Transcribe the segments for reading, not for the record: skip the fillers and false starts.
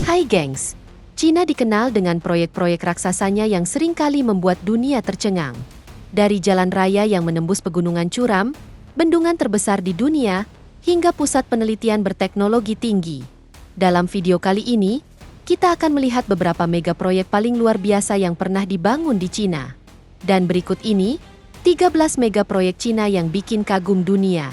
Hai gengs, Cina dikenal dengan proyek-proyek raksasanya yang seringkali membuat dunia tercengang. Dari jalan raya yang menembus pegunungan curam, bendungan terbesar di dunia, hingga pusat penelitian berteknologi tinggi. Dalam video kali ini, kita akan melihat beberapa mega proyek paling luar biasa yang pernah dibangun di Cina. Dan berikut ini, 13 mega proyek Cina yang bikin kagum dunia.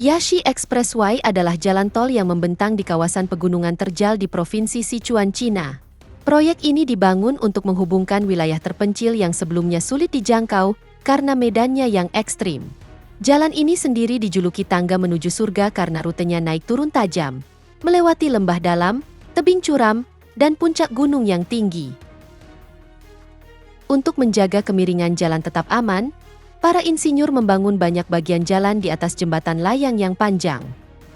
Yashi Expressway adalah jalan tol yang membentang di kawasan pegunungan terjal di Provinsi Sichuan, Cina. Proyek ini dibangun untuk menghubungkan wilayah terpencil yang sebelumnya sulit dijangkau karena medannya yang ekstrim. Jalan ini sendiri dijuluki tangga menuju surga karena rutenya naik turun tajam, melewati lembah dalam, tebing curam, dan puncak gunung yang tinggi. Untuk menjaga kemiringan jalan tetap aman, para insinyur membangun banyak bagian jalan di atas jembatan layang yang panjang.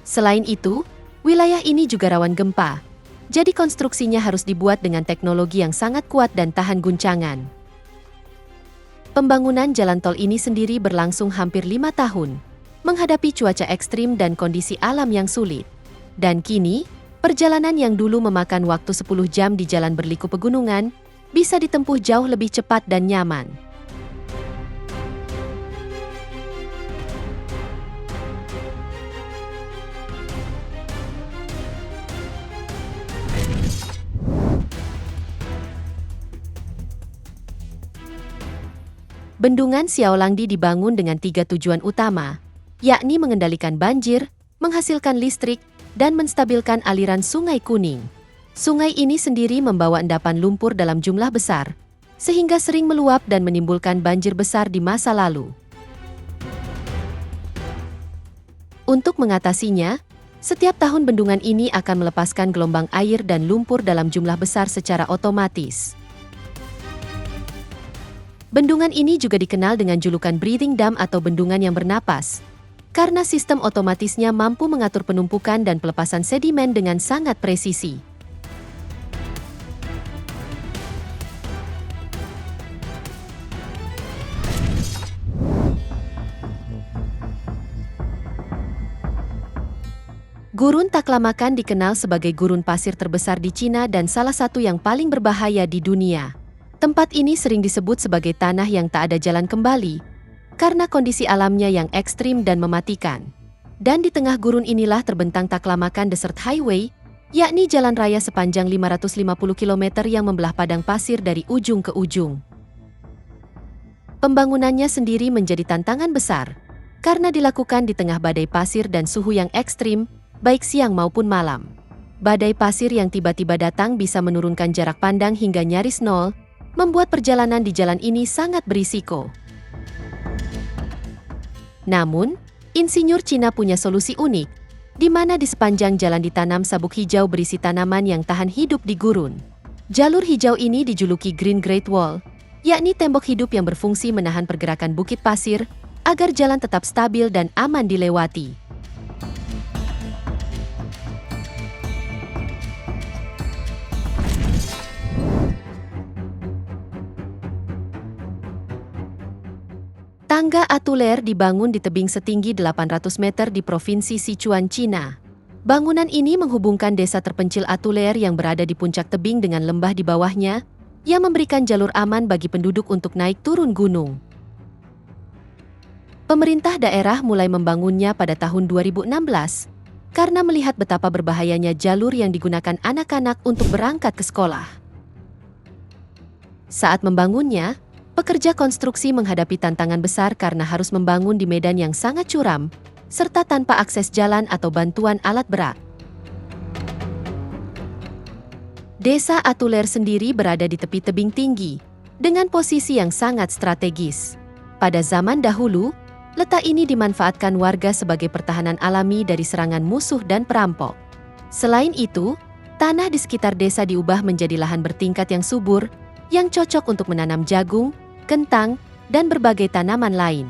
Selain itu, wilayah ini juga rawan gempa, jadi konstruksinya harus dibuat dengan teknologi yang sangat kuat dan tahan guncangan. Pembangunan jalan tol ini sendiri berlangsung hampir 5 tahun, menghadapi cuaca ekstrim dan kondisi alam yang sulit. Dan kini, perjalanan yang dulu memakan waktu 10 jam di jalan berliku pegunungan, bisa ditempuh jauh lebih cepat dan nyaman. Bendungan Xiaolangdi dibangun dengan 3 tujuan utama, yakni mengendalikan banjir, menghasilkan listrik, dan menstabilkan aliran Sungai Kuning. Sungai ini sendiri membawa endapan lumpur dalam jumlah besar, sehingga sering meluap dan menimbulkan banjir besar di masa lalu. Untuk mengatasinya, setiap tahun bendungan ini akan melepaskan gelombang air dan lumpur dalam jumlah besar secara otomatis. Bendungan ini juga dikenal dengan julukan breathing dam atau bendungan yang bernapas, karena sistem otomatisnya mampu mengatur penumpukan dan pelepasan sedimen dengan sangat presisi. Gurun Taklamakan dikenal sebagai gurun pasir terbesar di Cina dan salah satu yang paling berbahaya di dunia. Tempat ini sering disebut sebagai tanah yang tak ada jalan kembali, karena kondisi alamnya yang ekstrim dan mematikan. Dan di tengah gurun inilah terbentang Taklamakan Desert Highway, yakni jalan raya sepanjang 550 km yang membelah padang pasir dari ujung ke ujung. Pembangunannya sendiri menjadi tantangan besar, karena dilakukan di tengah badai pasir dan suhu yang ekstrim, baik siang maupun malam. Badai pasir yang tiba-tiba datang bisa menurunkan jarak pandang hingga nyaris nol, membuat perjalanan di jalan ini sangat berisiko. Namun, insinyur Cina punya solusi unik, di mana di sepanjang jalan ditanam sabuk hijau berisi tanaman yang tahan hidup di gurun. Jalur hijau ini dijuluki Green Great Wall, yakni tembok hidup yang berfungsi menahan pergerakan bukit pasir, agar jalan tetap stabil dan aman dilewati. Tangga Atuler dibangun di tebing setinggi 800 meter di Provinsi Sichuan, Cina. Bangunan ini menghubungkan desa terpencil Atuler yang berada di puncak tebing dengan lembah di bawahnya, yang memberikan jalur aman bagi penduduk untuk naik turun gunung. Pemerintah daerah mulai membangunnya pada tahun 2016, karena melihat betapa berbahayanya jalur yang digunakan anak-anak untuk berangkat ke sekolah. Saat membangunnya, pekerja konstruksi menghadapi tantangan besar karena harus membangun di medan yang sangat curam, serta tanpa akses jalan atau bantuan alat berat. Desa Atuler sendiri berada di tepi tebing tinggi, dengan posisi yang sangat strategis. Pada zaman dahulu, letak ini dimanfaatkan warga sebagai pertahanan alami dari serangan musuh dan perampok. Selain itu, tanah di sekitar desa diubah menjadi lahan bertingkat yang subur, yang cocok untuk menanam jagung, kentang, dan berbagai tanaman lain.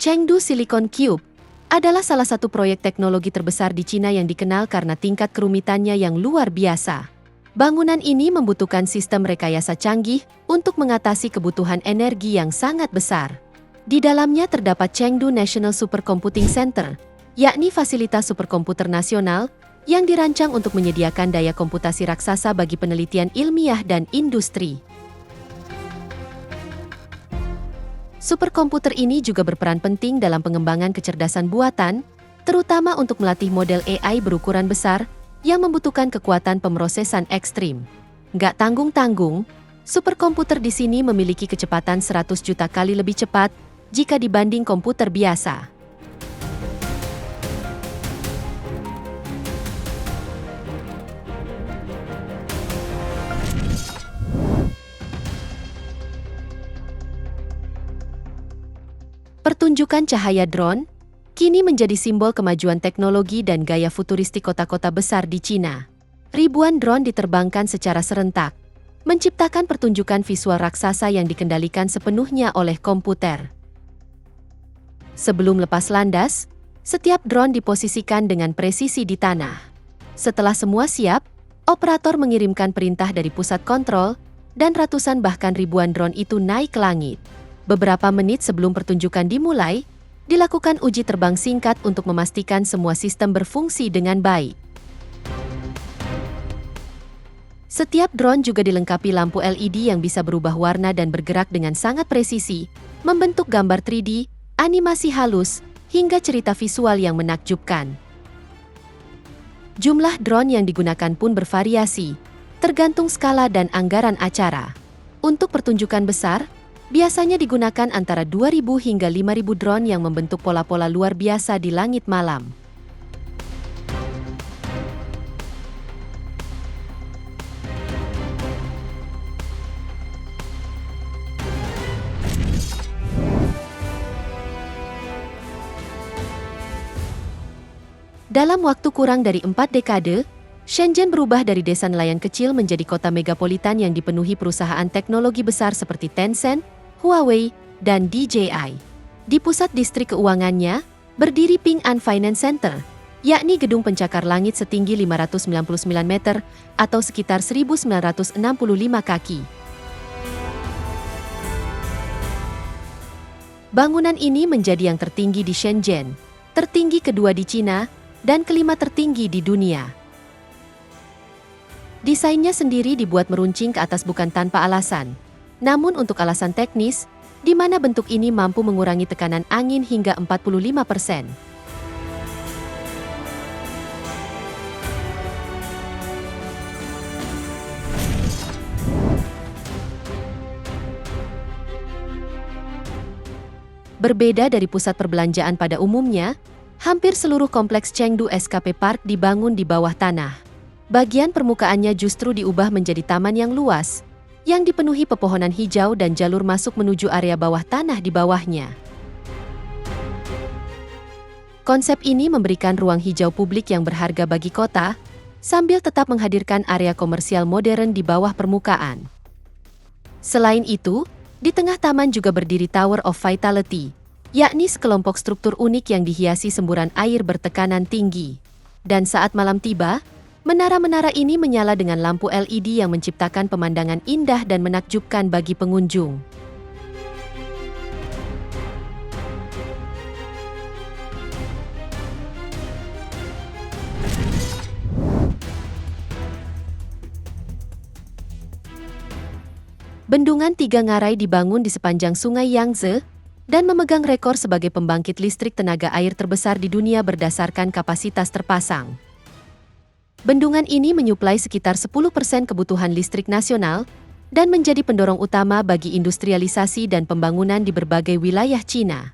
Chengdu Silicon Cube adalah salah satu proyek teknologi terbesar di Cina yang dikenal karena tingkat kerumitannya yang luar biasa. Bangunan ini membutuhkan sistem rekayasa canggih untuk mengatasi kebutuhan energi yang sangat besar. Di dalamnya terdapat Chengdu National Supercomputing Center, yakni fasilitas superkomputer nasional yang dirancang untuk menyediakan daya komputasi raksasa bagi penelitian ilmiah dan industri. Superkomputer ini juga berperan penting dalam pengembangan kecerdasan buatan, terutama untuk melatih model AI berukuran besar yang membutuhkan kekuatan pemrosesan ekstrim. Nggak tanggung-tanggung, superkomputer di sini memiliki kecepatan 100 juta kali lebih cepat jika dibanding komputer biasa. Pertunjukan cahaya drone kini menjadi simbol kemajuan teknologi dan gaya futuristik kota-kota besar di Cina. Ribuan drone diterbangkan secara serentak, menciptakan pertunjukan visual raksasa yang dikendalikan sepenuhnya oleh komputer. Sebelum lepas landas, setiap drone diposisikan dengan presisi di tanah. Setelah semua siap, operator mengirimkan perintah dari pusat kontrol, dan ratusan bahkan ribuan drone itu naik ke langit. Beberapa menit sebelum pertunjukan dimulai, dilakukan uji terbang singkat untuk memastikan semua sistem berfungsi dengan baik. Setiap drone juga dilengkapi lampu LED yang bisa berubah warna dan bergerak dengan sangat presisi, membentuk gambar 3D, animasi halus, hingga cerita visual yang menakjubkan. Jumlah drone yang digunakan pun bervariasi, tergantung skala dan anggaran acara. Untuk pertunjukan besar, biasanya digunakan antara 2.000 hingga 5.000 drone yang membentuk pola-pola luar biasa di langit malam. Dalam waktu kurang dari 4 dekade, Shenzhen berubah dari desa nelayan kecil menjadi kota megapolitan yang dipenuhi perusahaan teknologi besar seperti Tencent, Huawei, dan DJI. Di pusat distrik keuangannya, berdiri Ping An Finance Center, yakni gedung pencakar langit setinggi 599 meter atau sekitar 1.965 kaki. Bangunan ini menjadi yang tertinggi di Shenzhen, tertinggi kedua di Cina, dan kelima tertinggi di dunia. Desainnya sendiri dibuat meruncing ke atas bukan tanpa alasan. Namun untuk alasan teknis, di mana bentuk ini mampu mengurangi tekanan angin hingga 45%. Berbeda dari pusat perbelanjaan pada umumnya, hampir seluruh kompleks Chengdu SKP Park dibangun di bawah tanah. Bagian permukaannya justru diubah menjadi taman yang luas, yang dipenuhi pepohonan hijau dan jalur masuk menuju area bawah tanah di bawahnya. Konsep ini memberikan ruang hijau publik yang berharga bagi kota, sambil tetap menghadirkan area komersial modern di bawah permukaan. Selain itu, di tengah taman juga berdiri Tower of Vitality, yakni sekelompok struktur unik yang dihiasi semburan air bertekanan tinggi. Dan saat malam tiba, menara-menara ini menyala dengan lampu LED yang menciptakan pemandangan indah dan menakjubkan bagi pengunjung. Bendungan 3 ngarai dibangun di sepanjang Sungai Yangtze dan memegang rekor sebagai pembangkit listrik tenaga air terbesar di dunia berdasarkan kapasitas terpasang. Bendungan ini menyuplai sekitar 10% kebutuhan listrik nasional dan menjadi pendorong utama bagi industrialisasi dan pembangunan di berbagai wilayah Cina.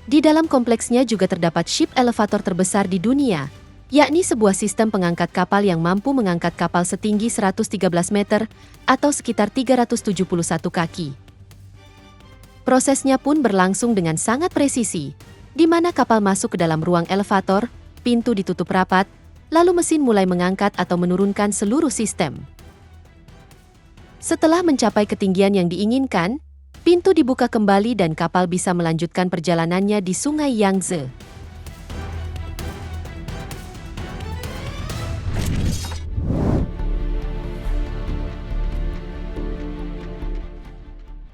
Di dalam kompleksnya juga terdapat ship elevator terbesar di dunia, yakni sebuah sistem pengangkat kapal yang mampu mengangkat kapal setinggi 113 meter atau sekitar 371 kaki. Prosesnya pun berlangsung dengan sangat presisi, di mana kapal masuk ke dalam ruang elevator, pintu ditutup rapat, lalu mesin mulai mengangkat atau menurunkan seluruh sistem. Setelah mencapai ketinggian yang diinginkan, Pintu dibuka kembali dan kapal bisa melanjutkan perjalanannya di Sungai Yangtze.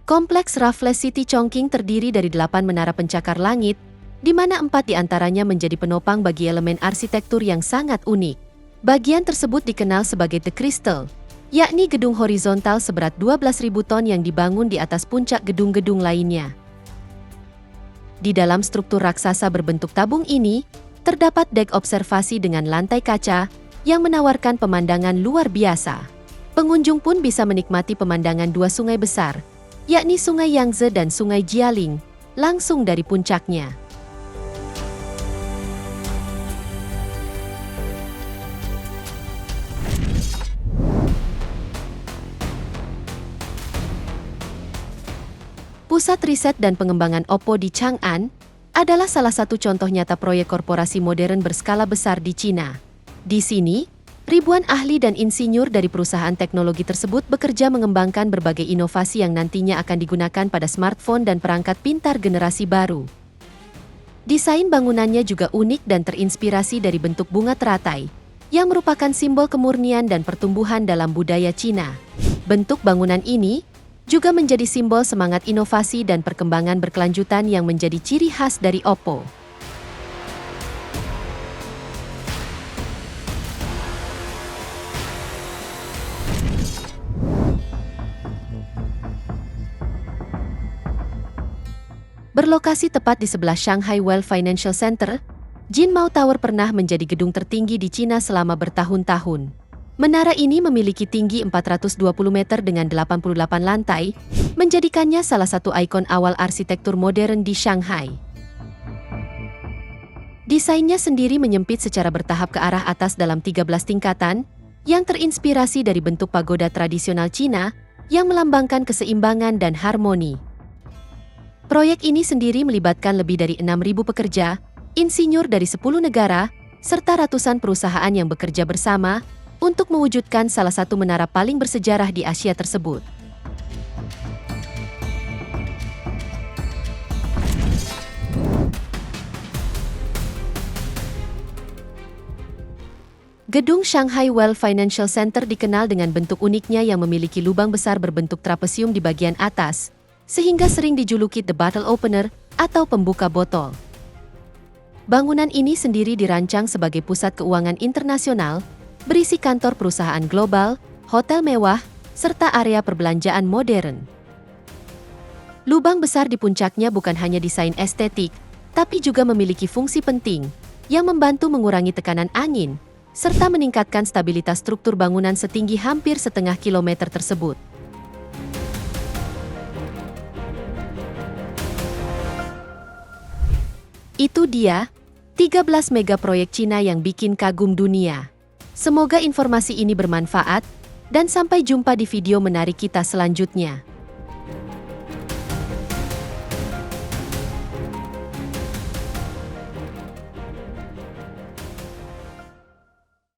Kompleks Raffles City Chongqing terdiri dari 8 menara pencakar langit, di mana 4 diantaranya menjadi penopang bagi elemen arsitektur yang sangat unik. Bagian tersebut dikenal sebagai The Crystal, yakni gedung horizontal seberat 12.000 ton yang dibangun di atas puncak gedung-gedung lainnya. Di dalam struktur raksasa berbentuk tabung ini, terdapat dek observasi dengan lantai kaca yang menawarkan pemandangan luar biasa. Pengunjung pun bisa menikmati pemandangan 2 sungai besar, yakni Sungai Yangtze dan Sungai Jialing, langsung dari puncaknya. Pusat Riset dan Pengembangan Oppo di Chang'an adalah salah satu contoh nyata proyek korporasi modern berskala besar di Cina. Di sini, ribuan ahli dan insinyur dari perusahaan teknologi tersebut bekerja mengembangkan berbagai inovasi yang nantinya akan digunakan pada smartphone dan perangkat pintar generasi baru. Desain bangunannya juga unik dan terinspirasi dari bentuk bunga teratai, yang merupakan simbol kemurnian dan pertumbuhan dalam budaya Cina. Bentuk bangunan ini juga menjadi simbol semangat inovasi dan perkembangan berkelanjutan yang menjadi ciri khas dari Oppo. Berlokasi tepat di sebelah Shanghai Well Financial Center, Jinmao Tower pernah menjadi gedung tertinggi di Cina selama bertahun-tahun. Menara ini memiliki tinggi 420 meter dengan 88 lantai, menjadikannya salah satu ikon awal arsitektur modern di Shanghai. Desainnya sendiri menyempit secara bertahap ke arah atas dalam 13 tingkatan, yang terinspirasi dari bentuk pagoda tradisional Cina yang melambangkan keseimbangan dan harmoni. Proyek ini sendiri melibatkan lebih dari 6.000 pekerja, insinyur dari 10 negara, serta ratusan perusahaan yang bekerja bersama untuk mewujudkan salah satu menara paling bersejarah di Asia tersebut. Gedung Shanghai Well Financial Center dikenal dengan bentuk uniknya yang memiliki lubang besar berbentuk trapesium di bagian atas, sehingga sering dijuluki The Bottle Opener atau pembuka botol. Bangunan ini sendiri dirancang sebagai pusat keuangan internasional, berisi kantor perusahaan global, hotel mewah, serta area perbelanjaan modern. Lubang besar di puncaknya bukan hanya desain estetik, tapi juga memiliki fungsi penting yang membantu mengurangi tekanan angin, serta meningkatkan stabilitas struktur bangunan setinggi hampir setengah kilometer tersebut. Itu dia, 13 mega proyek Cina yang bikin kagum dunia. Semoga informasi ini bermanfaat, dan sampai jumpa di video menarik kita selanjutnya.